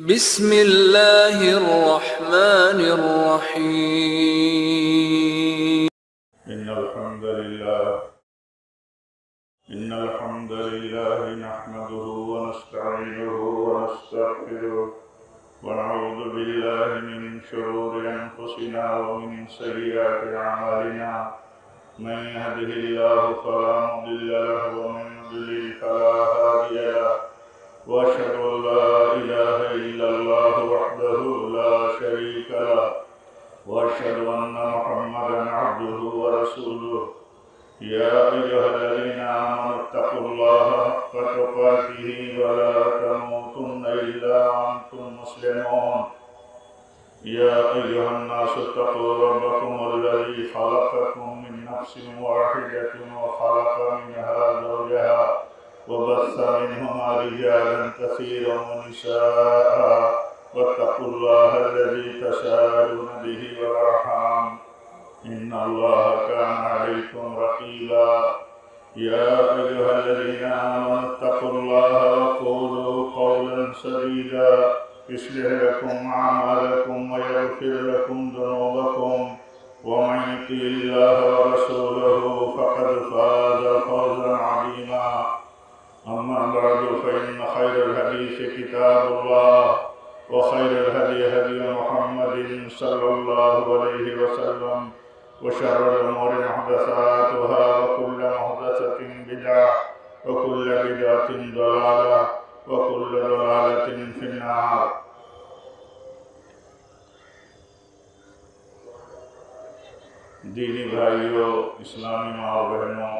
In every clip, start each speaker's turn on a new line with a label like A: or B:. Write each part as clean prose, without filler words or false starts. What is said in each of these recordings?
A: بسم اللہ الرحمن الرحیم
B: إن الحمد لله نحمده ونستعينه ونستغفره ونعوذ بالله من شرور أنفسنا ومن سيئات أعمالنا من يهده الله فلا مضل له ومن يضلل فلا هادي له وأشهد أن لا إله إلا الله وحده لا شريك له وأشهد أن محمدا عبده ورسوله يا أيها الذين آمنوا اتقوا الله حق تقاته ولا تموتن إلا وأنتم مسلمون يا أيها الناس اتقوا ربكم الذي خلقكم من نفس واحدة وخلق منها زوجها وبث منهما رجالا كثيرا ونساء واتقوا الله الذي تساءلون به والأرحام إن الله كان عليكم رقيبا يا أيها الذين آمنوا اتقوا الله وقولوا قولا سديدا يصلح لكم أعمالكم ويغفر لكم ذنوبكم ومن يطع الله ورسوله فقد فاز فوزا عظيما أما بعد فإن خير الحديث كتاب الله وخير الهدي هدي محمد صلى الله عليه وسلم وشر الأمور محدثاتها وكل محدثة بدعة وكل بدعة ضلالة وكل ضلالة في النار. دینی بھائیوں، اسلامی ماں و بہنوں،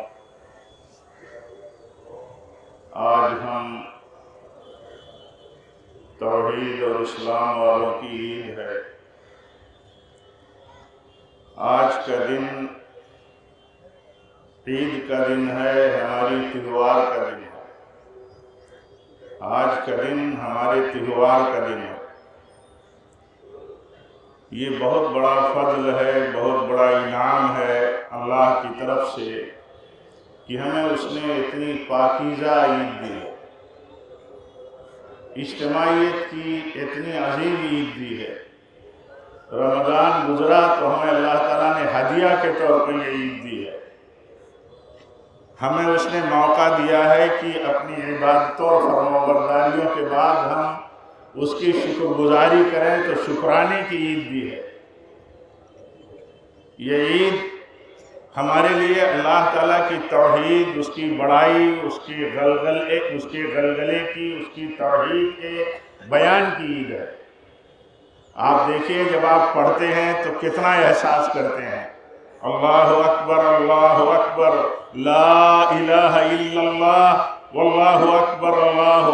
B: آج ہم توحید اور اسلام والوں کی عید ہے۔ آج کا دن عید کا دن ہے، ہماری تہوار کا دن ہے۔ آج کا دن ہمارے تہوار کا دن ہے۔ یہ بہت بڑا فضل ہے، بہت بڑا انعام ہے اللہ کی طرف سے کہ ہمیں اس نے اتنی پاکیزہ عید دی ہے، اجتماعیت کی اتنی عظیم عید دی ہے۔ رمضان گزرا تو ہمیں اللہ تعالیٰ نے ہدیہ کے طور پر یہ عید دی ہے۔ ہمیں اس نے موقع دیا ہے کہ اپنی عبادتوں اور فرمانبرداریوں کے بعد ہم اس کی شکر گزاری کریں، تو شکرانے کی عید دی ہے۔ یہ عید ہمارے لیے اللہ تعالیٰ کی توحید، اس کی بڑائی، اس کے غلغلے کی، اس کی توحید کے بیان کی عید ہے۔ آپ دیکھیے جب آپ پڑھتے ہیں تو کتنا احساس کرتے ہیں، اللہ اکبر لا الہ الا اللہ واللہ اکبر وللہ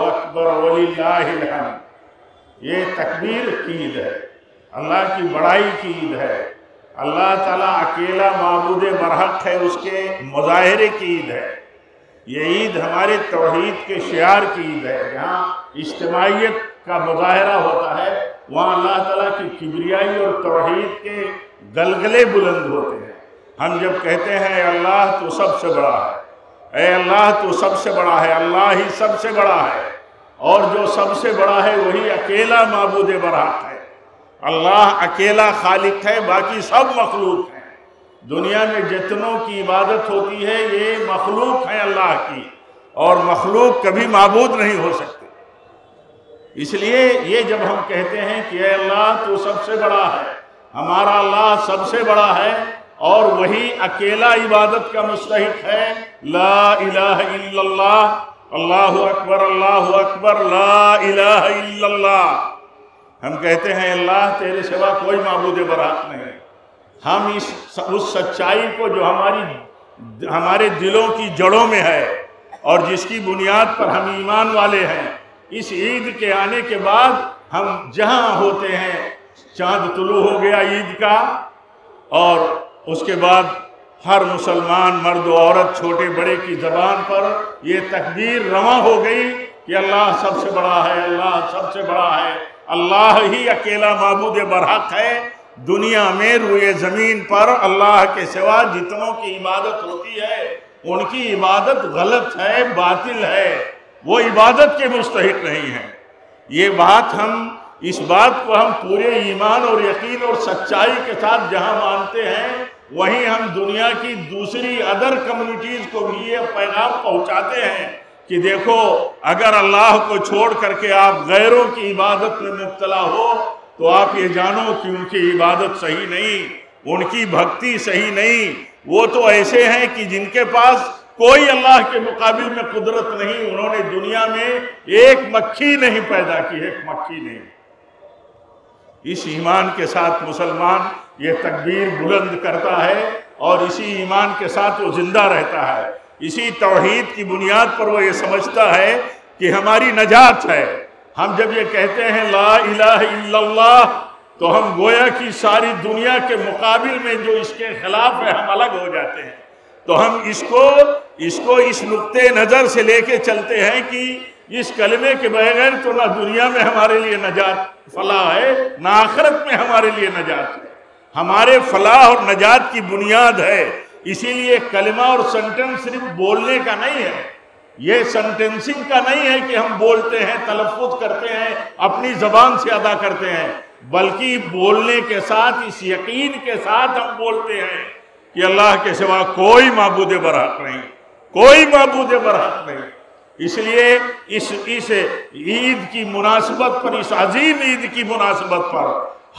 B: الحمد۔ یہ تکبیر کی عید ہے، اللہ کی بڑائی کی عید ہے، اللہ تعالیٰ اکیلا معبود برحق ہے، اس کے مظاہرے کی عید ہے۔ یہ عید ہمارے توحید کے شعار کی عید ہے۔ جہاں اجتماعیت کا مظاہرہ ہوتا ہے وہاں اللہ تعالیٰ کی کبریائی اور توحید کے گلگلے بلند ہوتے ہیں۔ ہم جب کہتے ہیں اے اللہ تو سب سے بڑا ہے، اے اللہ تو سب سے بڑا ہے، اللہ ہی سب سے بڑا ہے، اور جو سب سے بڑا ہے وہی اکیلا معبود برحق ہے۔ اللہ اکیلا خالق ہے، باقی سب مخلوق ہیں۔ دنیا میں جتنوں کی عبادت ہوتی ہے یہ مخلوق ہیں اللہ کی، اور مخلوق کبھی معبود نہیں ہو سکتے۔ اس لیے یہ جب ہم کہتے ہیں کہ اے اللہ تو سب سے بڑا ہے، ہمارا اللہ سب سے بڑا ہے اور وہی اکیلا عبادت کا مستحق ہے، لا الہ الا اللہ، اللہ اکبر لا الہ الا اللہ۔ ہم کہتے ہیں اللہ تیرے سوا کوئی معبود برحق نہیں۔ ہم اس سچائی کو جو ہمارے دلوں کی جڑوں میں ہے اور جس کی بنیاد پر ہم ایمان والے ہیں، اس عید کے آنے کے بعد ہم جہاں ہوتے ہیں، چاند طلوع ہو گیا عید کا، اور اس کے بعد ہر مسلمان مرد و عورت چھوٹے بڑے کی زبان پر یہ تکبیر رواں ہو گئی کہ اللہ سب سے بڑا ہے، اللہ سب سے بڑا ہے، اللہ ہی اکیلا معبود برحق ہے۔ دنیا میں روئے زمین پر اللہ کے سوا جتنوں کی عبادت ہوتی ہے ان کی عبادت غلط ہے، باطل ہے، وہ عبادت کے مستحق نہیں ہیں۔ یہ بات اس بات کو ہم پورے ایمان اور یقین اور سچائی کے ساتھ جہاں مانتے ہیں، وہیں ہم دنیا کی دوسری ادر کمیونٹیز کو بھی یہ پیغام پہنچاتے ہیں کہ دیکھو، اگر اللہ کو چھوڑ کر کے آپ غیروں کی عبادت میں مبتلا ہو تو آپ یہ جانو کہ ان کی عبادت صحیح نہیں، ان کی بھکتی صحیح نہیں۔ وہ تو ایسے ہیں کہ جن کے پاس کوئی اللہ کے مقابل میں قدرت نہیں، انہوں نے دنیا میں ایک مکھی نہیں پیدا کی، ایک مکھی نہیں۔ اس ایمان کے ساتھ مسلمان یہ تکبیر بلند کرتا ہے اور اسی ایمان کے ساتھ وہ زندہ رہتا ہے، اسی توحید کی بنیاد پر وہ یہ سمجھتا ہے کہ ہماری نجات ہے۔ ہم جب یہ کہتے ہیں لا الہ الا اللہ تو ہم گویا کی ساری دنیا کے مقابل میں جو اس کے خلاف ہے ہم الگ ہو جاتے ہیں۔ تو ہم اس کو اس نقطۂ نظر سے لے کے چلتے ہیں کہ اس کلمے کے بغیر تو نہ دنیا میں ہمارے لیے نجات فلاح ہے، نہ آخرت میں ہمارے لیے نجات ہے۔ ہمارے فلاح اور نجات کی بنیاد ہے۔ اسی لیے کلمہ اور سنٹنس صرف بولنے کا نہیں ہے، یہ سنٹنسنگ کا نہیں ہے کہ ہم بولتے ہیں، تلفظ کرتے ہیں، اپنی زبان سے ادا کرتے ہیں، بلکہ بولنے کے ساتھ اس یقین کے ساتھ ہم بولتے ہیں کہ اللہ کے سوا کوئی معبود برحق نہیں، کوئی معبود برحق نہیں۔ اس لیے اس عید کی مناسبت پر، اس عظیم عید کی مناسبت پر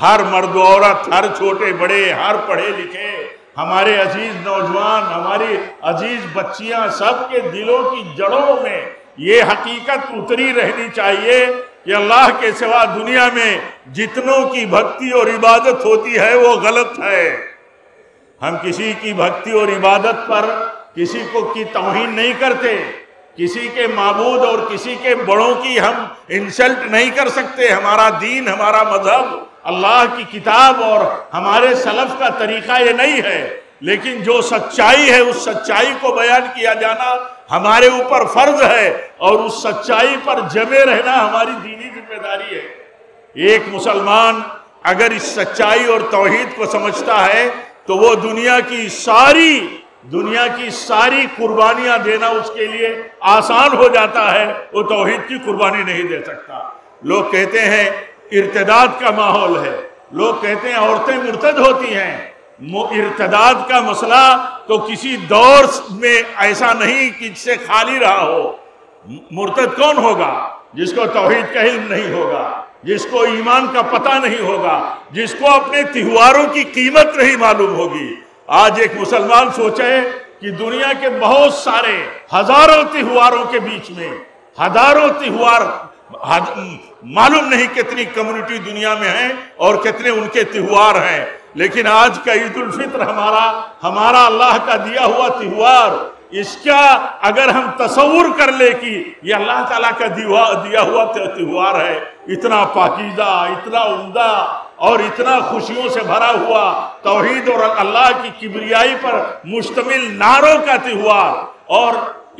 B: ہر مرد و عورت، ہر چھوٹے بڑے، ہر پڑھے لکھے، ہمارے عزیز نوجوان، ہماری عزیز بچیاں، سب کے دلوں کی جڑوں میں یہ حقیقت اتری رہنی چاہیے کہ اللہ کے سوا دنیا میں جتنوں کی بھکتی اور عبادت ہوتی ہے وہ غلط ہے۔ ہم کسی کی بھکتی اور عبادت پر کسی کی توہین نہیں کرتے، کسی کے معبود اور کسی کے بڑوں کی ہم انسلٹ نہیں کر سکتے۔ ہمارا دین، ہمارا مذہب، اللہ کی کتاب اور ہمارے سلف کا طریقہ یہ نہیں ہے، لیکن جو سچائی ہے اس سچائی کو بیان کیا جانا ہمارے اوپر فرض ہے، اور اس سچائی پر جمے رہنا ہماری دینی ذمہ داری ہے۔ ایک مسلمان اگر اس سچائی اور توحید کو سمجھتا ہے تو وہ دنیا کی ساری قربانیاں دینا اس کے لیے آسان ہو جاتا ہے، وہ توحید کی قربانی نہیں دے سکتا۔ لوگ کہتے ہیں ارتداد کا ماحول ہے، لوگ کہتے ہیں عورتیں مرتد ہوتی ہیں۔ ارتداد کا مسئلہ تو کسی دور میں ایسا نہیں کہ جس سے خالی رہا ہو۔ مرتد کون ہوگا؟ جس کو توحید کا علم نہیں ہوگا، جس کو ایمان کا پتہ نہیں ہوگا، جس کو اپنے تہواروں کی قیمت نہیں معلوم ہوگی۔ آج ایک مسلمان سوچے کہ دنیا کے بہت سارے ہزاروں تہواروں کے بیچ میں ہزاروں تہوار، معلوم نہیں کتنی کمیونٹی دنیا میں ہیں اور کتنے ان کے تہوار ہیں، لیکن آج کا عید الفطر ہمارا اللہ کا دیا ہوا تہوار، اس کا اگر ہم تصور کر لیں کہ یہ اللہ تعالیٰ کا دیا ہوا تہوار ہے، اتنا پاکیزہ، اتنا عمدہ اور اتنا خوشیوں سے بھرا ہوا، توحید اور اللہ کی کبریائی پر مشتمل نعروں کا تہوار، اور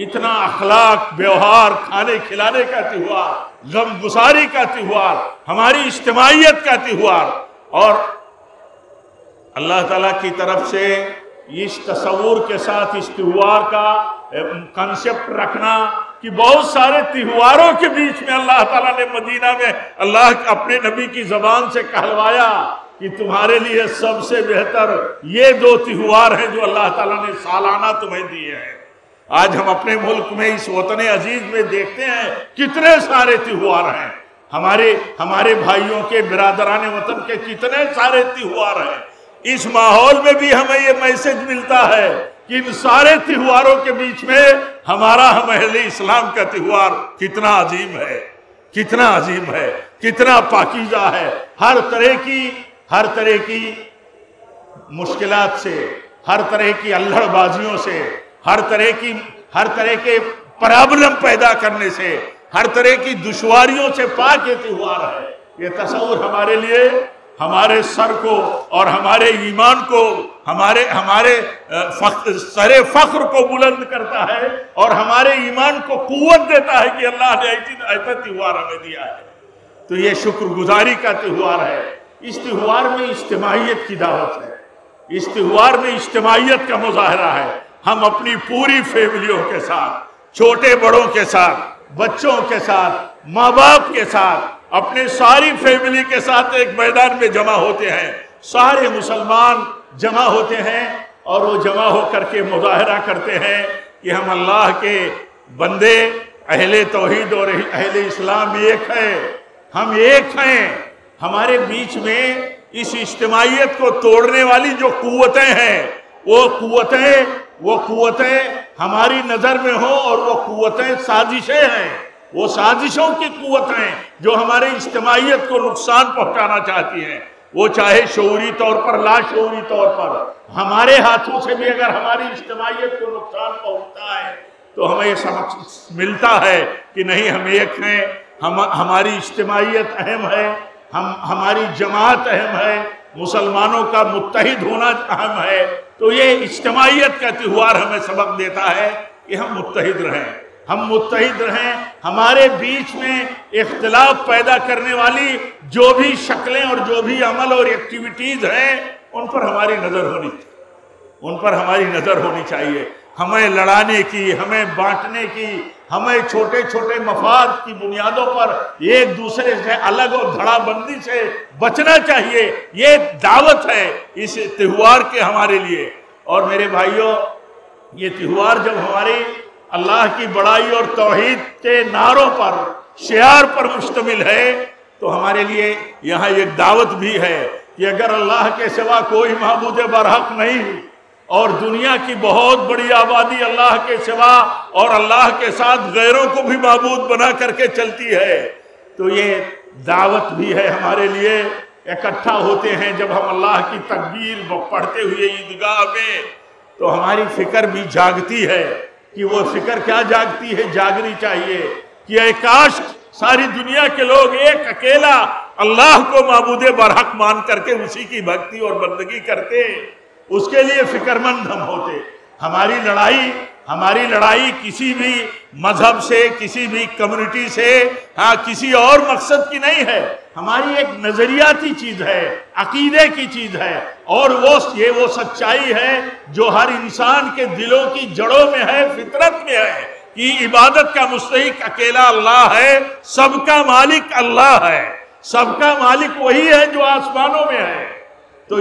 B: اتنا اخلاق، بیوہار، کھانے کھلانے کا تہوار، غم گساری کا تہوار، ہماری اجتماعیت کا تہوار، اور اللہ تعالیٰ کی طرف سے اس تصور کے ساتھ اس تہوار کا کنسپٹ رکھنا کہ بہت سارے تہواروں کے بیچ میں اللہ تعالیٰ نے مدینہ میں اللہ اپنے نبی کی زبان سے کہلوایا کہ تمہارے لیے سب سے بہتر یہ 2 تہوار ہیں جو اللہ تعالیٰ نے سالانہ تمہیں دیے ہیں۔ آج ہم اپنے ملک میں اس وطن عزیز میں دیکھتے ہیں کتنے سارے تہوار ہیں، ہمارے بھائیوں کے، برادران وطن کے کتنے سارے تہوار ہیں۔ اس ماحول میں بھی ہمیں یہ میسج ملتا ہے کہ ان سارے تہواروں کے بیچ میں ہمارا ہم اہل اسلام کا تہوار کتنا عظیم ہے، کتنا عظیم ہے، کتنا پاکیزہ ہے، ہر طرح کی مشکلات سے، ہر طرح کی اللڑ بازیوں سے، ہر طرح کے پرابلم پیدا کرنے سے، ہر طرح کی دشواریوں سے پاک یہ تہوار ہے۔ یہ تصور ہمارے لیے، ہمارے سر کو اور ہمارے ایمان کو، ہمارے سر فخر کو بلند کرتا ہے اور ہمارے ایمان کو قوت دیتا ہے کہ اللہ نے ایسا تہوار ہمیں دیا ہے۔ تو یہ شکر گزاری کا تہوار ہے۔ اس تہوار میں اجتماعیت کی دعوت ہے، اس تہوار میں اجتماعیت کا مظاہرہ ہے۔ ہم اپنی پوری فیملیوں کے ساتھ، چھوٹے بڑوں کے ساتھ، بچوں کے ساتھ، ماں باپ کے ساتھ، اپنے ساری فیملی کے ساتھ ایک میدان میں جمع ہوتے ہیں، سارے مسلمان جمع ہوتے ہیں اور وہ جمع ہو کر کے مظاہرہ کرتے ہیں کہ ہم اللہ کے بندے، اہل توحید اور اہل اسلام ایک ہے، ہم ایک ہیں۔ ہمارے بیچ میں اس اجتماعیت کو توڑنے والی جو قوتیں ہیں، وہ قوتیں ہماری نظر میں ہوں، اور وہ قوتیں سازشیں ہیں، وہ سازشوں کی قوتیں جو ہمارے اجتماعیت کو نقصان پہنچانا چاہتی ہیں، وہ چاہے شعوری طور پر لا شعوری طور پر۔ ہمارے ہاتھوں سے بھی اگر ہماری اجتماعیت کو نقصان پہنچتا ہے تو ہمیں یہ سبق ملتا ہے کہ نہیں، ہم ایک ہیں، ہماری اجتماعیت اہم ہے، ہماری جماعت اہم ہے، مسلمانوں کا متحد ہونا اہم ہے۔ تو یہ اجتماعیت کا تہوار ہمیں سبق دیتا ہے کہ ہم متحد رہیں، ہمارے بیچ میں اختلاف پیدا کرنے والی جو بھی شکلیں اور جو بھی عمل اور ایکٹیویٹیز ہیں ان پر ہماری نظر ہونی چاہیے۔ ہمیں لڑانے کی، ہمیں بانٹنے کی، ہمیں چھوٹے چھوٹے مفاد کی بنیادوں پر ایک دوسرے سے الگ اور دھڑا بندی سے بچنا چاہیے۔ یہ دعوت ہے اس تہوار کے ہمارے لیے۔ اور میرے بھائیوں، یہ تہوار جب ہماری اللہ کی بڑائی اور توحید کے نعروں پر، شعار پر مشتمل ہے تو ہمارے لیے یہاں ایک دعوت بھی ہے کہ اگر اللہ کے سوا کوئی معبود برحق نہیں اور دنیا کی بہت بڑی آبادی اللہ کے سوا اور اللہ کے ساتھ غیروں کو بھی معبود بنا کر کے چلتی ہے، تو یہ دعوت بھی ہے ہمارے لیے۔ اکٹھا ہوتے ہیں جب ہم اللہ کی تکبیر پڑھتے ہوئے عیدگاہ میں، تو ہماری فکر بھی جاگتی ہے کہ وہ فکر کیا جاگتی ہے، جاگنی چاہیے کہ اے کاش ساری دنیا کے لوگ ایک اکیلا اللہ کو معبود برحق مان کر کے اسی کی بھکتی اور بندگی کرتے، اس کے لیے فکر مند ہم ہوتے۔ ہماری لڑائی کسی بھی مذہب سے، کسی بھی کمیونٹی سے، کسی اور مقصد کی نہیں ہے، ہماری ایک نظریاتی چیز ہے، عقیدے کی چیز ہے، اور وہ سچائی ہے جو ہر انسان کے دلوں کی جڑوں میں ہے، فطرت میں ہے کہ عبادت کا مستحق اکیلا اللہ ہے، سب کا مالک اللہ ہے، سب کا مالک وہی ہے جو آسمانوں میں ہے۔ تو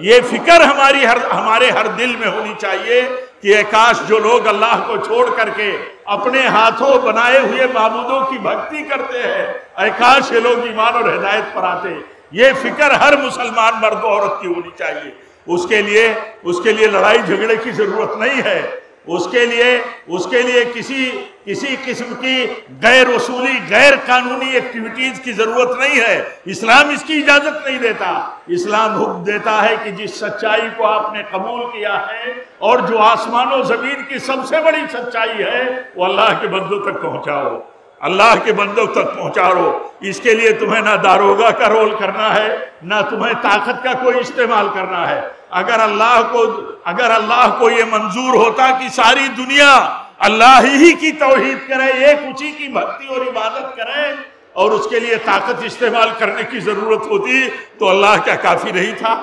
B: یہ فکر ہمارے ہر دل میں ہونی چاہیے کہ اے کاش جو لوگ اللہ کو چھوڑ کر کے اپنے ہاتھوں بنائے ہوئے معبودوں کی بھکتی کرتے ہیں، اے کاش یہ لوگ ایمان اور ہدایت پر آتے۔ یہ فکر ہر مسلمان مرد و عورت کی ہونی چاہیے۔ اس کے لیے لڑائی جھگڑے کی ضرورت نہیں ہے، اس کے لیے کسی قسم کی غیر اصولی، غیر قانونی ایکٹیویٹیز کی ضرورت نہیں ہے۔ اسلام اس کی اجازت نہیں دیتا۔ اسلام حکم دیتا ہے کہ جس سچائی کو آپ نے قبول کیا ہے اور جو آسمان و زمین کی سب سے بڑی سچائی ہے، وہ اللہ کے بندوں تک پہنچاؤ، اللہ کے بندوں تک پہنچاؤ۔ اس کے لیے تمہیں نہ داروغہ کا رول کرنا ہے، نہ تمہیں طاقت کا کوئی استعمال کرنا ہے۔ اگر اللہ کو یہ منظور ہوتا کہ ساری دنیا اللہ ہی کی توحید کرے، ایک اسی کی بھکتی اور عبادت کرے، اور اس کے لیے طاقت استعمال کرنے کی ضرورت ہوتی تو اللہ کیا کافی نہیں تھا؟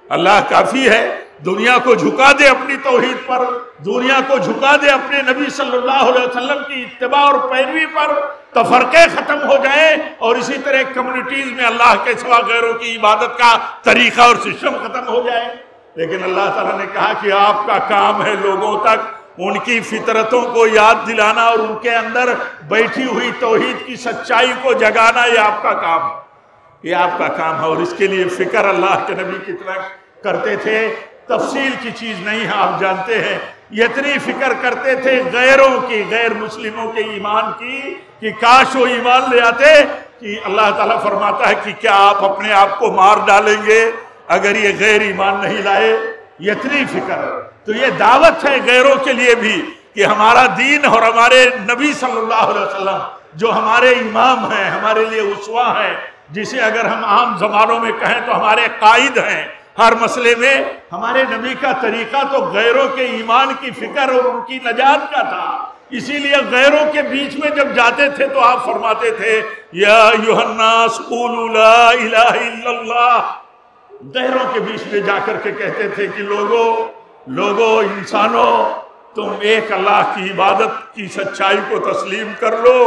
B: اللہ کافی ہے۔ دنیا کو جھکا دے اپنی توحید پر، دنیا کو جھکا دے اپنے نبی صلی اللہ علیہ وسلم کی اتباع اور پیروی پر، تفرقے ختم ہو جائیں، اور اسی طرح کمیونٹیز میں اللہ کے سوا غیروں کی عبادت کا طریقہ اور سسٹم ختم ہو جائے۔ لیکن اللہ تعالیٰ نے کہا کہ آپ کا کام ہے لوگوں تک ان کی فطرتوں کو یاد دلانا اور ان کے اندر بیٹھی ہوئی توحید کی سچائی کو جگانا۔ یہ آپ کا کام ہے، یہ آپ کا کام ہے، اور اس کے لیے فکر اللہ کے نبی کتنا کرتے تھے، تفصیل کی چیز نہیں ہے، آپ جانتے ہیں۔ اتنی فکر کرتے تھے غیروں کی، غیر مسلموں کے ایمان کی، کہ کاش وہ ایمان لے آتے کہ اللہ تعالیٰ فرماتا ہے کہ کیا آپ اپنے آپ کو مار ڈالیں گے اگر یہ غیر ایمان نہیں لائے؟ اتنی فکر۔ تو یہ دعوت ہے غیروں کے لیے بھی کہ ہمارا دین اور ہمارے نبی صلی اللہ علیہ وسلم جو ہمارے امام ہیں، ہمارے لیے اسوہ ہیں، جسے اگر ہم عام زمانوں میں کہیں تو ہمارے قائد ہیں ہر مسئلے میں، ہمارے نبی کا طریقہ تو غیروں کے ایمان کی فکر اور ان کی نجات کا تھا۔ اسی لیے غیروں کے بیچ میں جب جاتے تھے تو آپ فرماتے تھے یا ایھا الناس قولوا لا الہ الا اللہ۔ غیروں کے بیچ میں جا کر کے کہتے تھے کہ لوگوں انسانوں، تم ایک اللہ کی عبادت کی سچائی کو تسلیم کر لو،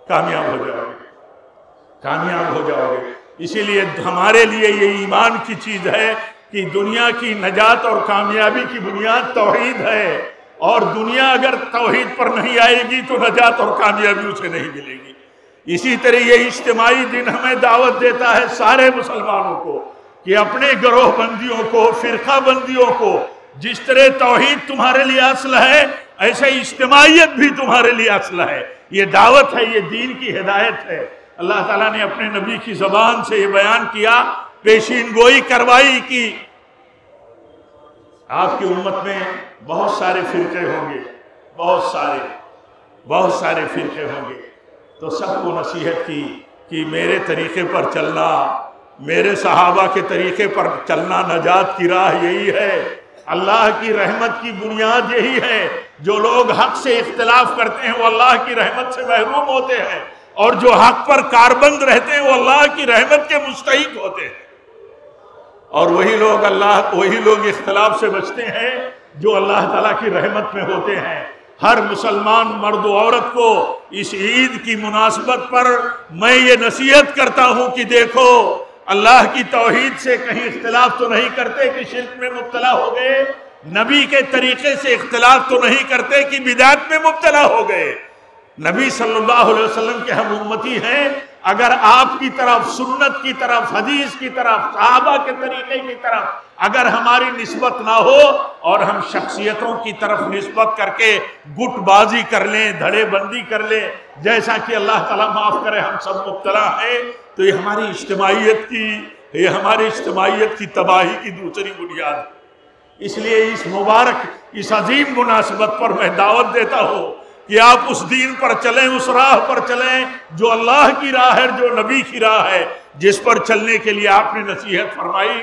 B: کامیاب ہو جاؤ گے۔ کامیاب ہو جاؤ گے۔ اسی لیے ہمارے لیے یہ ایمان کی چیز ہے کہ دنیا کی نجات اور کامیابی کی بنیاد توحید ہے، اور دنیا اگر توحید پر نہیں آئے گی تو نجات اور کامیابی اسے نہیں ملے گی۔ اسی طرح یہ اجتماعی دن ہمیں دعوت دیتا ہے سارے مسلمانوں کو کہ اپنے گروہ بندیوں کو، فرقہ بندیوں کو، جس طرح توحید تمہارے لیے اصل ہے ایسے اجتماعیت بھی تمہارے لیے اصل ہے۔ یہ دعوت ہے، یہ دین کی ہدایت ہے۔ اللہ تعالیٰ نے اپنے نبی کی زبان سے یہ بیان کیا، پیشین گوئی کروائی کہ آپ کی امت میں بہت سارے فرقے ہوں گے، بہت سارے فرقے ہوں گے، تو سب کو نصیحت کی کہ میرے طریقے پر چلنا، میرے صحابہ کے طریقے پر چلنا نجات کی راہ یہی ہے، اللہ کی رحمت کی بنیاد یہی ہے۔ جو لوگ حق سے اختلاف کرتے ہیں وہ اللہ کی رحمت سے محروم ہوتے ہیں، اور جو حق پر کاربند رہتے ہیں وہ اللہ کی رحمت کے مستحق ہوتے ہیں، اور وہی لوگ اختلاف سے بچتے ہیں جو اللہ تعالیٰ کی رحمت میں ہوتے ہیں۔ ہر مسلمان مرد و عورت کو اس عید کی مناسبت پر میں یہ نصیحت کرتا ہوں کہ دیکھو، اللہ کی توحید سے کہیں اختلاف تو نہیں کرتے کہ شرک میں مبتلا ہو گئے، نبی کے طریقے سے اختلاف تو نہیں کرتے کہ بدعت میں مبتلا ہو گئے۔ نبی صلی اللہ علیہ وسلم کے ہم امتی ہیں، اگر آپ کی طرف، سنت کی طرف، حدیث کی طرف، صحابہ کے طریقے کی طرف اگر ہماری نسبت نہ ہو اور ہم شخصیتوں کی طرف نسبت کر کے گٹ بازی کر لیں، دھڑے بندی کر لیں، جیسا کہ اللہ تعالیٰ معاف کرے ہم سب مبتلا ہیں، تو یہ ہماری اجتماعیت کی تباہی کی دوسری بنیاد ہے۔ اس لیے اس مبارک، اس عظیم مناسبت پر میں دعوت دیتا ہوں کہ آپ اس دین پر چلیں، اس راہ پر چلیں جو اللہ کی راہ ہے، جو نبی کی راہ ہے، جس پر چلنے کے لیے آپ نے نصیحت فرمائی،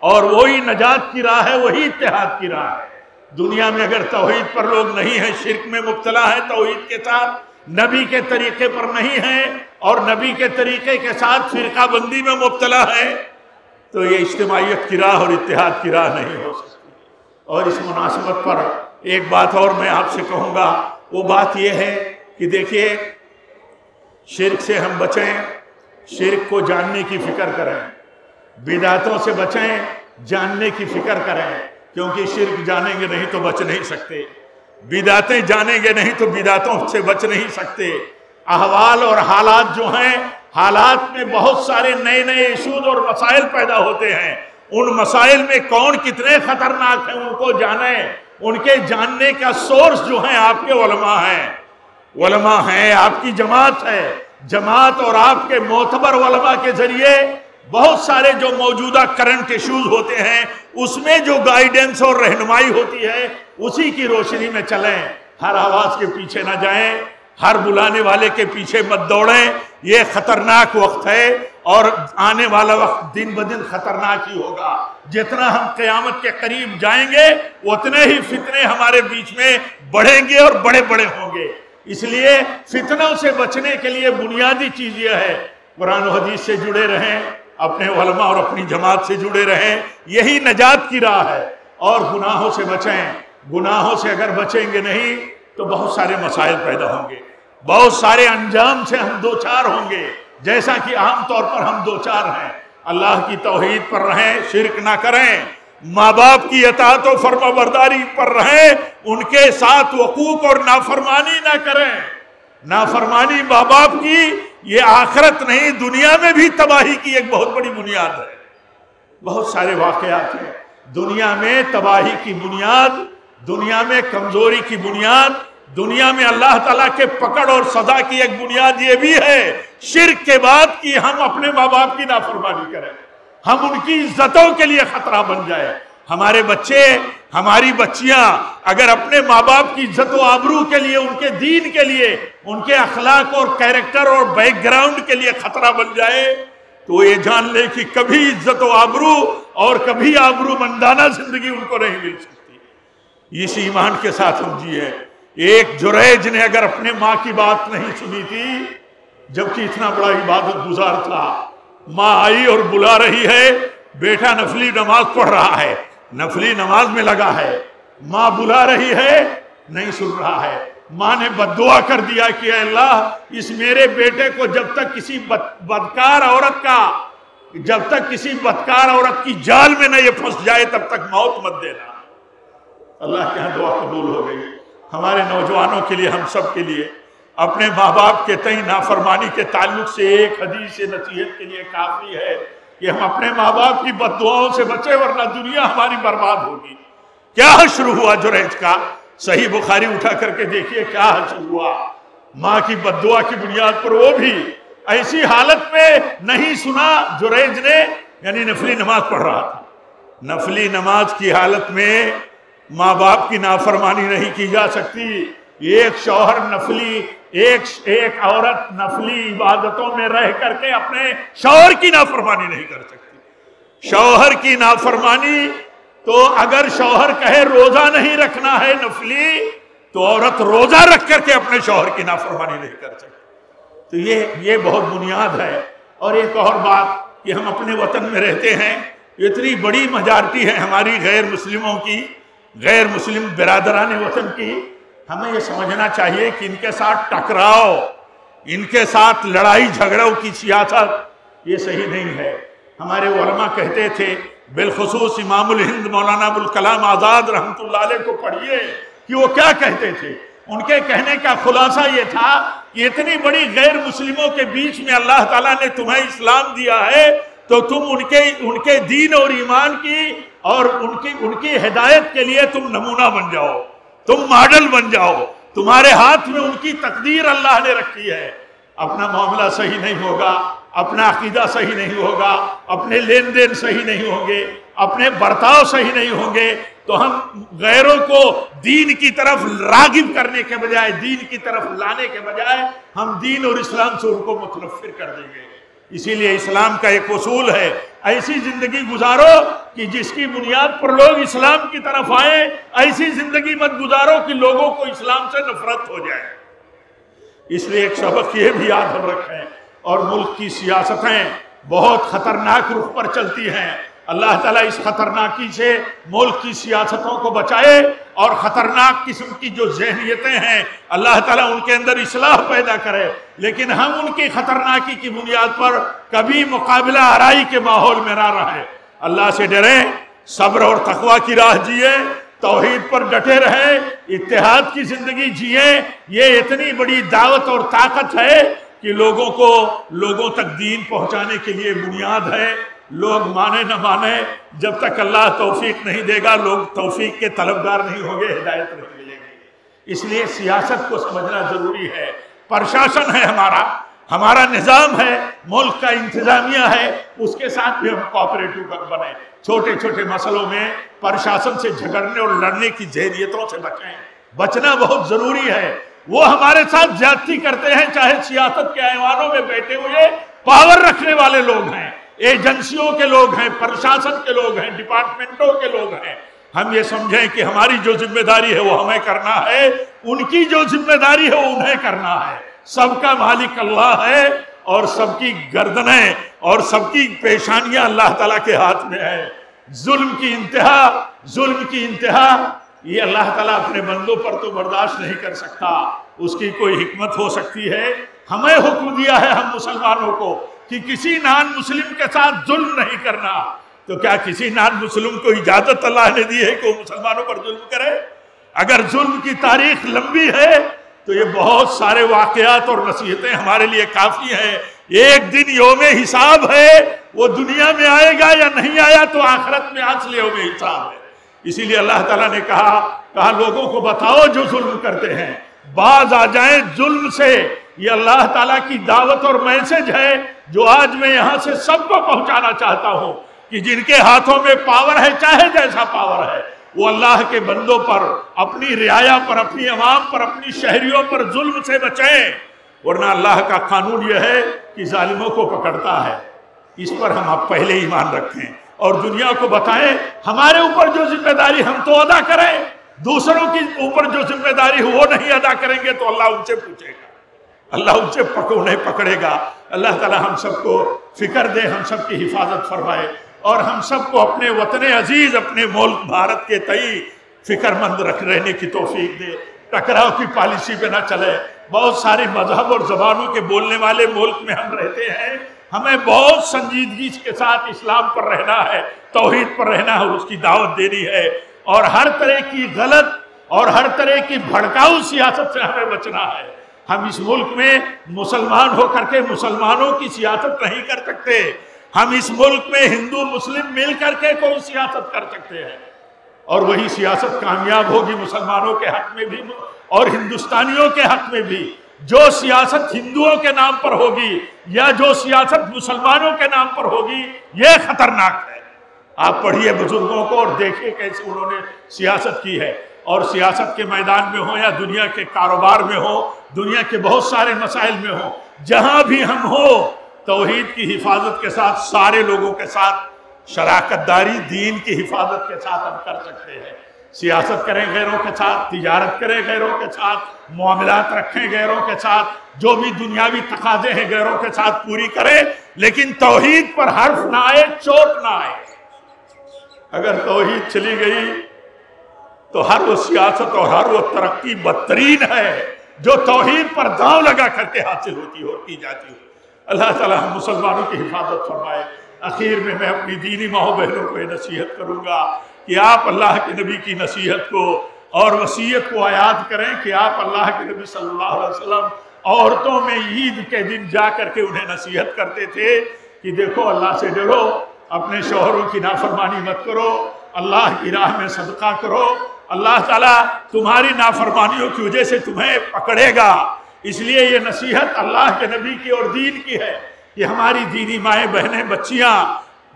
B: اور وہی نجات کی راہ ہے، وہی اتحاد کی راہ ہے۔ دنیا میں اگر توحید پر لوگ نہیں ہیں، شرک میں مبتلا ہے، توحید کے ساتھ نبی کے طریقے پر نہیں ہیں، اور نبی کے طریقے کے ساتھ فرقہ بندی میں مبتلا ہے، تو یہ اجتماعیت کی راہ اور اتحاد کی راہ نہیں ہو سکتی۔ اور اس مناسبت پر ایک بات اور میں آپ سے کہوں گا، وہ بات یہ ہے کہ دیکھیے، شرک سے ہم بچیں، شرک کو جاننے کی فکر کریں، بدعتوں سے بچیں، جاننے کی فکر کریں، کیونکہ شرک جانیں گے نہیں تو بچ نہیں سکتے، بدعتیں جانیں گے نہیں تو بدعتوں سے بچ نہیں سکتے۔ احوال اور حالات جو ہیں، حالات میں بہت سارے نئے نئے ایشوز اور مسائل پیدا ہوتے ہیں، ان مسائل میں کون کتنے خطرناک ہیں ان کو جانیں، ان کے جاننے کا سورس جو ہیں آپ کے علماء ہیں، آپ کی جماعت ہے، جماعت اور آپ کے معتبر علماء کے ذریعے بہت سارے جو موجودہ کرنٹ ایشوز ہوتے ہیں اس میں جو گائیڈنس اور رہنمائی ہوتی ہے اسی کی روشنی میں چلیں، ہر آواز کے پیچھے نہ جائیں، ہر بلانے والے کے پیچھے مت دوڑیں، یہ خطرناک وقت ہے، اور آنے والا وقت دن بدن خطرناک ہی ہوگا۔ جتنا ہم قیامت کے قریب جائیں گے اتنے ہی فتنے ہمارے بیچ میں بڑھیں گے اور بڑے بڑے ہوں گے۔ اس لیے فتنوں سے بچنے کے لیے بنیادی چیز یہ ہے، قرآن و حدیث سے جڑے رہیں، اپنے علماء اور اپنی جماعت سے جڑے رہیں، یہی نجات کی راہ ہے، اور گناہوں سے بچیں۔ گناہوں سے اگر بچیں گے نہیں تو بہت سارے مسائل پیدا ہوں گے، بہت سارے انجام سے ہم دوچار ہوں گے، جیسا کہ عام طور پر ہم دوچار ہیں۔ اللہ کی توحید پر رہیں، شرک نہ کریں، ماں باپ کی اطاعت و فرما برداری پر رہیں، ان کے ساتھ وقوق اور نافرمانی نہ کریں۔ نافرمانی ماں باپ کی یہ آخرت نہیں دنیا میں بھی تباہی کی ایک بہت بڑی بنیاد ہے۔ بہت سارے واقعات ہیں دنیا میں تباہی کی بنیاد، دنیا میں کمزوری کی بنیاد، دنیا میں اللہ تعالیٰ کے پکڑ اور سزا کی ایک بنیاد یہ بھی ہے شرک کے بعد کہ ہم اپنے ماں باپ کی نافرمانی کریں، ہم ان کی عزتوں کے لیے خطرہ بن جائے۔ ہمارے بچے، ہماری بچیاں اگر اپنے ماں باپ کی عزت و آبرو کے لیے، ان کے دین کے لیے، ان کے اخلاق اور کیریکٹر اور بیک گراؤنڈ کے لیے خطرہ بن جائے تو یہ جان لے کہ کبھی عزت و آبرو اور کبھی آبرو مندانہ زندگی ان کو نہیں مل سکتی۔ اس ایمان کے ساتھ ہم جیے۔ ایک جریج نے اگر اپنے ماں کی بات نہیں سنی تھی، جبکہ اتنا بڑا عبادت گزار تھا، ماں آئی اور بلا رہی ہے، بیٹا نفلی نماز پڑھ رہا ہے، نفلی نماز میں لگا ہے، ماں بلا رہی ہے، نہیں سن رہا ہے، ماں نے بددعا کر دیا کہ اے اللہ اس میرے بیٹے کو جب تک کسی بدکار عورت کی جال میں نہ یہ پھنس جائے تب تک موت مت دینا۔ اللہ کے ہاں دعا قبول ہو گئی۔ ہمارے نوجوانوں کے لیے، ہم سب کے لیے اپنے ماں باپ کے تئیں نافرمانی کے تعلق سے ایک حدیث نصیحت کے لیے کافی ہے کہ ہم اپنے ماں باپ کی بد دعاؤں سے بچے، ورنہ دنیا ہماری برباد ہوگی۔ کیا حشر ہوا جریج کا؟ صحیح بخاری اٹھا کر کے دیکھیے کیا حشر ہوا۔ ماں کی بد دعا کی بنیاد پر وہ بھی ایسی حالت میں نہیں سنا جریج نے، یعنی نفلی نماز پڑھ رہا تھا، نفلی نماز کی حالت میں ماں باپ کی نافرمانی نہیں کی جا سکتی۔ ایک شوہر نفلی، ایک عورت نفلی عبادتوں میں رہ کر کے اپنے شوہر کی نافرمانی نہیں کر سکتی۔ شوہر کی نافرمانی تو اگر شوہر کہے روزہ نہیں رکھنا ہے نفلی، تو عورت روزہ رکھ کر کے اپنے شوہر کی نافرمانی نہیں کر سکتی۔ تو یہ بہت بنیاد ہے۔ اور ایک اور بات کہ ہم اپنے وطن میں رہتے ہیں، اتنی بڑی میجارٹی ہے ہماری غیر مسلموں کی، غیر مسلم برادران وطن کی، ہمیں یہ سمجھنا چاہیے کہ ان کے ساتھ ٹکراؤ، ان کے ساتھ لڑائی جھگڑوں کی سیاست یہ صحیح نہیں ہے۔ ہمارے علماء کہتے تھے، بالخصوص امام الہند مولانا ابوالکلام آزاد رحمۃ اللہ علیہ کو پڑھیے کہ وہ کیا کہتے تھے۔ ان کے کہنے کا خلاصہ یہ تھا کہ اتنی بڑی غیر مسلموں کے بیچ میں اللہ تعالیٰ نے تمہیں اسلام دیا ہے، تو تم ان کے دین اور ایمان کی اور ان کی ہدایت کے لیے تم نمونہ بن جاؤ، تم ماڈل بن جاؤ۔ تمہارے ہاتھ میں ان کی تقدیر اللہ نے رکھی ہے۔ اپنا معاملہ صحیح نہیں ہوگا، اپنا عقیدہ صحیح نہیں ہوگا، اپنے لین دین صحیح نہیں ہوں گے، اپنے برتاؤ صحیح نہیں ہوں گے، تو ہم غیروں کو دین کی طرف راغب کرنے کے بجائے، دین کی طرف لانے کے بجائے، ہم دین اور اسلام سے ان کو متنفر کر دیں گے۔ اسی لیے اسلام کا ایک اصول ہے، ایسی زندگی گزارو کہ جس کی بنیاد پر لوگ اسلام کی طرف آئیں، ایسی زندگی مت گزارو کہ لوگوں کو اسلام سے نفرت ہو جائے۔ اس لیے ایک سبق یہ بھی یاد ہم رکھیں، اور ملک کی سیاستیں بہت خطرناک رخ پر چلتی ہیں۔ اللہ تعالیٰ اس خطرناکی سے ملک کی سیاستوں کو بچائے، اور خطرناک قسم کی جو ذہنیتیں ہیں اللہ تعالیٰ ان کے اندر اصلاح پیدا کرے، لیکن ہم ان کی خطرناکی کی بنیاد پر کبھی مقابلہ آرائی کے ماحول میں نہ رہیں۔ اللہ سے ڈریں، صبر اور تقوی کی راہ جیے، توحید پر ڈٹے رہیں، اتحاد کی زندگی جیے۔ یہ اتنی بڑی دعوت اور طاقت ہے کہ لوگوں تک دین پہنچانے کے لیے بنیاد ہے۔ لوگ مانے نہ مانے، جب تک اللہ توفیق نہیں دے گا، لوگ توفیق کے طلبگار نہیں ہوں گے، ہدایت نہیں ملے گی۔ اس لیے سیاست کو سمجھنا ضروری ہے۔ پرشاسن ہے ہمارا نظام ہے، ملک کا انتظامیہ ہے، اس کے ساتھ بھی ہم کوآپریٹو بنیں۔ چھوٹے چھوٹے مسئلوں میں پرشاسن سے جھگڑنے اور لڑنے کی ذہنیتوں سے بچنا بہت ضروری ہے۔ وہ ہمارے ساتھ زیادتی کرتے ہیں، چاہے سیاست کے ایوانوں میں بیٹھے ہوئے پاور رکھنے والے لوگ ہیں، ایجنسیوں کے لوگ ہیں، پرشاسن کے لوگ ہیں، ڈپارٹمنٹوں کے لوگ ہیں۔ ہم یہ سمجھیں کہ ہماری جو ذمہ داری ہے وہ ہمیں کرنا ہے، ان کی جو ذمہ داری ہے وہ انہیں کرنا ہے۔ سب کا مالک اللہ ہے، اور سب کی گردنیں اور سب کی پیشانیاں اللہ تعالیٰ کے ہاتھ میں ہے۔ ظلم کی انتہا یہ اللہ تعالیٰ اپنے بندوں پر تو برداشت نہیں کر سکتا، اس کی کوئی حکمت ہو سکتی ہے۔ ہمیں حکم دیا ہے ہم مسلمانوں کو کہ کسی نان مسلم کے ساتھ ظلم نہیں کرنا، تو کیا کسی نان مسلم کو اجازت اللہ نے دی ہے کہ وہ مسلمانوں پر ظلم کرے؟ اگر ظلم کی تاریخ لمبی ہے تو یہ بہت سارے واقعات اور نصیحتیں ہمارے لیے کافی ہیں۔ ایک دن یوم حساب ہے، وہ دنیا میں آئے گا یا نہیں آیا تو آخرت میں اصل یوم حساب ہے۔ اسی لیے اللہ تعالیٰ نے کہا لوگوں کو بتاؤ جو ظلم کرتے ہیں، باز آ جائیں ظلم سے۔ یہ اللہ تعالیٰ کی دعوت اور میسج ہے جو آج میں یہاں سے سب کو پہنچانا چاہتا ہوں کہ جن کے ہاتھوں میں پاور ہے، چاہے جیسا پاور ہے، وہ اللہ کے بندوں پر، اپنی رعایا پر، اپنی عوام پر، اپنی شہریوں پر ظلم سے بچیں، ورنہ اللہ کا قانون یہ ہے کہ ظالموں کو پکڑتا ہے۔ اس پر ہم اب پہلے ایمان رکھیں اور دنیا کو بتائیں ہمارے اوپر جو ذمہ داری ہم تو ادا کریں، دوسروں کی اوپر جو ذمہ داری وہ نہیں ادا کریں گے تو اللہ ان سے پوچھے گا، اللہ ان سے انہیں پکڑے گا۔ اللہ تعالی ہم سب کو فکر دے، ہم سب کی حفاظت فرمائے، اور ہم سب کو اپنے وطن عزیز، اپنے ملک بھارت کے تئیں فکر مند رہنے کی توفیق دے۔ ٹکراؤ کی پالیسی پہ نہ چلے. بہت سارے مذہب اور زبانوں کے بولنے والے ملک میں ہم رہتے ہیں. ہمیں بہت سنجیدگی کے ساتھ اسلام پر رہنا ہے, توحید پر رہنا ہے, اس کی دعوت دینی ہے, اور ہر طرح کی غلط اور ہر طرح کی بھڑکاؤ سیاست سے ہمیں بچنا ہے. ہم اس ملک میں مسلمان ہو کر کے مسلمانوں کی سیاست نہیں کر سکتے. ہم اس ملک میں ہندو مسلم مل کر کے کوئی سیاست کر سکتے ہیں, اور وہی سیاست کامیاب ہوگی مسلمانوں کے حق میں بھی اور ہندوستانیوں کے حق میں بھی. جو سیاست ہندوؤں کے نام پر ہوگی یا جو سیاست مسلمانوں کے نام پر ہوگی, یہ خطرناک ہے. آپ پڑھیے بزرگوں کو اور دیکھیے کیسے انہوں نے سیاست کی ہے, اور سیاست کے میدان میں ہو یا دنیا کے کاروبار میں ہو, دنیا کے بہت سارے مسائل میں ہو, جہاں بھی ہم ہو توحید کی حفاظت کے ساتھ, سارے لوگوں کے ساتھ شراکت داری دین کی حفاظت کے ساتھ ہم کر سکتے ہیں. سیاست کریں غیروں کے ساتھ, تجارت کریں غیروں کے ساتھ, معاملات رکھیں غیروں کے ساتھ, جو بھی دنیاوی تقاضے ہیں غیروں کے ساتھ پوری کریں, لیکن توحید پر حرف نہ آئے, چوٹ نہ آئے. اگر توحید چلی گئی تو ہر وہ سیاست اور ہر وہ ترقی بدترین ہے جو توحید پر داؤ لگا کر کے حاصل ہوتی ہو, کی جاتی ہو. اللہ تعالی ہم مسلمانوں کی حفاظت فرمائے. آخر میں اپنی دینی ماں بہنوں کو یہ نصیحت کروں گا کہ آپ اللہ کے نبی کی نصیحت کو اور وصیت کو یاد کریں کہ آپ اللہ کے نبی صلی اللہ علیہ وسلم عورتوں میں عید کے دن جا کر کے انہیں نصیحت کرتے تھے کہ دیکھو اللہ سے ڈرو, اپنے شوہروں کی نافرمانی مت کرو, اللہ کی راہ میں صدقہ کرو, اللہ تعالیٰ تمہاری نافرمانیوں کی وجہ سے تمہیں پکڑے گا. اس لیے یہ نصیحت اللہ کے نبی کی اور دین کی ہے کہ ہماری دینی مائیں بہنیں بچیاں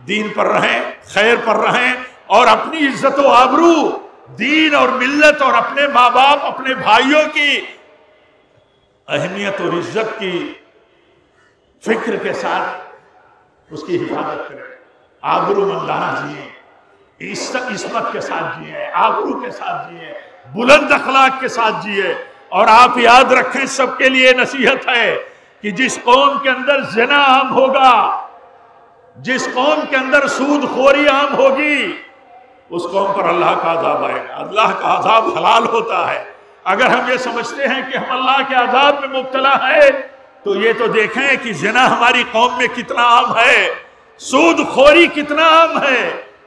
B: دین پر رہیں, خیر پر رہیں, اور اپنی عزت و آبرو دین اور ملت اور اپنے ماں باپ اپنے بھائیوں کی اہمیت اور عزت کی فکر کے ساتھ اس کی حفاظت کریں. آبرو مندانہ جیئیں, عصمت کے ساتھ جیئیں, آبرو کے ساتھ جیئیں, بلند اخلاق کے ساتھ جیئیں. اور آپ یاد رکھیں, سب کے لیے نصیحت ہے کہ جس قوم کے اندر زنا عام ہوگا, جس قوم کے اندر سود خوری عام ہوگی, اس قوم پر اللہ کا عذاب آئے گا. اللہ کا عذاب حلال ہوتا ہے. اگر ہم یہ سمجھتے ہیں کہ ہم اللہ کے عذاب میں مبتلا ہیں تو یہ تو دیکھیں کہ زنا ہماری قوم میں کتنا عام ہے, سود خوری کتنا عام ہے.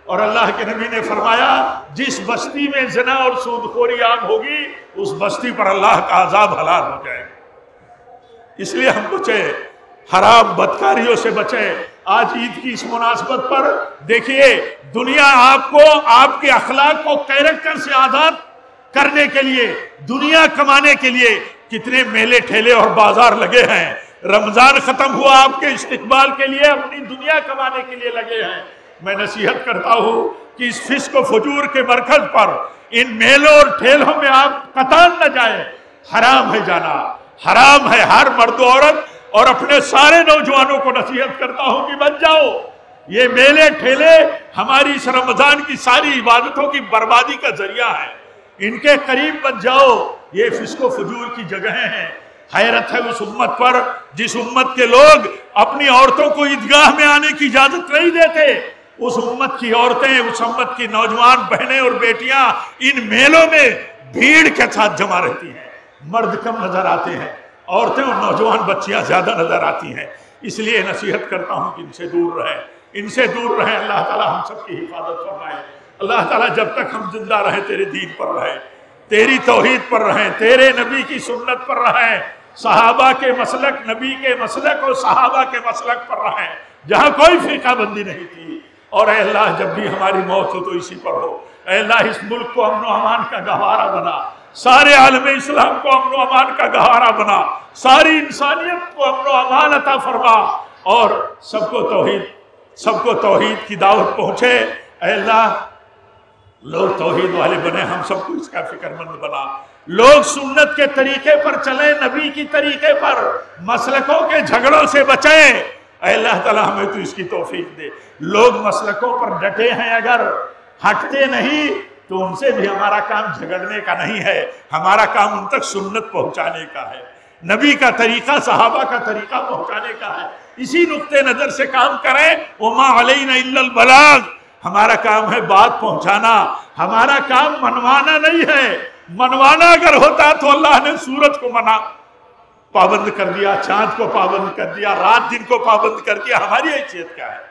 B: اور اللہ کے نبی نے فرمایا جس بستی میں زنا اور سود خوری عام ہوگی اس بستی پر اللہ کا عذاب حلال ہو جائے گا. اس لیے ہم بچیں, حرام بدکاریوں سے بچیں. آج عید کی اس مناسبت پر دیکھیے, دنیا آپ کو آپ کے اخلاق کو کیریکٹر سے آزاد کرنے کے لیے, دنیا کمانے کے لیے کتنے میلے ٹھیلے اور بازار لگے ہیں. رمضان ختم ہوا, آپ کے استقبال کے لیے اپنی دنیا کمانے کے لیے لگے ہیں. میں نصیحت کرتا ہوں کہ اس فسق و فجور کے مرکز پر ان میلوں اور ٹھیلوں میں آپ قطعاً نہ جائیں. حرام ہے جانا, حرام ہے. ہر مرد و عورت اور اپنے سارے نوجوانوں کو نصیحت کرتا ہوں کہ بچ جاؤ. یہ میلے ٹھیلے ہماری اس رمضان کی ساری عبادتوں کی بربادی کا ذریعہ ہے. ان کے قریب بچ جاؤ. یہ فسق و فجور کی جگہیں ہیں. حیرت ہے اس امت پر جس امت کے لوگ اپنی عورتوں کو عیدگاہ میں آنے کی اجازت نہیں دیتے. اس امت کی عورتیں, اس امت کی نوجوان بہنیں اور بیٹیاں ان میلوں میں بھیڑ کے ساتھ جمع رہتی ہیں. مرد کم نظر آتے ہیں, عورتیں اور نوجوان بچیاں زیادہ نظر آتی ہیں. اس لیے نصیحت کرتا ہوں کہ ان سے دور رہیں, ان سے دور رہیں. اللہ تعالی ہم سب کی حفاظت فرمائے. اللہ تعالی جب تک ہم زندہ رہیں تیرے دین پر رہیں, تیری توحید پر رہیں, تیرے نبی کی سنت پر رہیں, صحابہ کے مسلک, نبی کے مسلک اور صحابہ کے مسلک پر رہیں جہاں کوئی فرقہ بندی نہیں تھی. اور اے اللہ جب بھی ہماری موت ہو تو اسی پر ہو. اے اللہ اس ملک کو امن و امان کا گہوارہ بنا, سارے عالم اسلام کو امن و امان کا گہوارہ بنا, ساری انسانیت کو امن و امان عطا فرما, اور سب کو توحید کی دعوت پہنچے. اے اللہ لوگ توحید والے بنے, ہم سب کو اس کا فکر مند بنا. لوگ سنت کے طریقے پر چلیں, نبی کی طریقے پر, مسلکوں کے جھگڑوں سے بچیں. اے اللہ تعالی ہمیں تو اس کی توفیق دے. لوگ مسلکوں پر ڈٹے ہیں, اگر ہٹتے نہیں تو ان سے بھی ہمارا کام جھگڑنے کا نہیں ہے, ہمارا کام ان تک سنت پہنچانے کا ہے, نبی کا طریقہ, صحابہ کا طریقہ پہنچانے کا ہے. اسی نقطے نظر سے کام کریں. وما علینا الا البلاغ, ہمارا کام ہے بات پہنچانا, ہمارا کام منوانا نہیں ہے. منوانا اگر ہوتا تو اللہ نے سورج کو پابند کر دیا، چاند کو پابند کر دیا، رات دن کو پابند کر دیا، ہماری حیثیت کیا ہے؟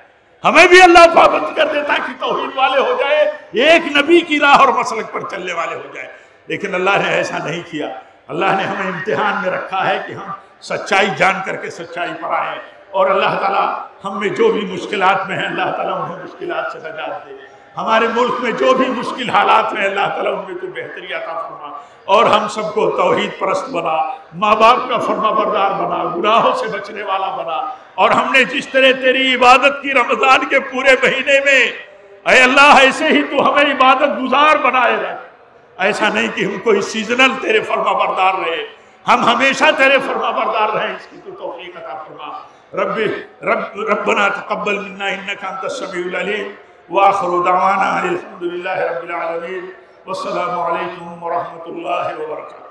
B: ہمیں بھی اللہ پابند کر دیتا کہ توحید والے ہو جائے، ایک نبی کی راہ اور مسلک پر چلنے والے ہو جائے، لیکن اللہ نے ایسا نہیں کیا۔ اللہ نے ہمیں امتحان میں رکھا ہے کہ ہم سچائی جان کر کے سچائی پر آئیں، اور اللہ تعالیٰ ہم میں جو بھی مشکلات میں ہیں اللہ تعالیٰ انہیں مشکلات سے نجات دے۔ ہمارے ملک میں جو بھی مشکل حالات میں اللہ تعالیٰ ان میں تو بہتری عطا فرما، اور ہم سب کو توحید پرست بنا، ماں باپ کا فرما بردار بنا، گناہوں سے بچنے والا بنا، اور ہم نے جس طرح تیری عبادت کی رمضان کے پورے مہینے میں، اے اللہ ایسے ہی تو ہمیں عبادت گزار بنائے رکھ، ایسا نہیں کہ ہم کوئی سیزنل تیرے فرما بردار رہے، ہم ہمیشہ تیرے فرما بردار رہیں، اس کی تو توفیق عطا فرما۔ ربنا تقبل منا انك انت السميع العليم واخر دعوانا الحمد لله رب العالمين والسلام عليكم ورحمة الله وبركاته۔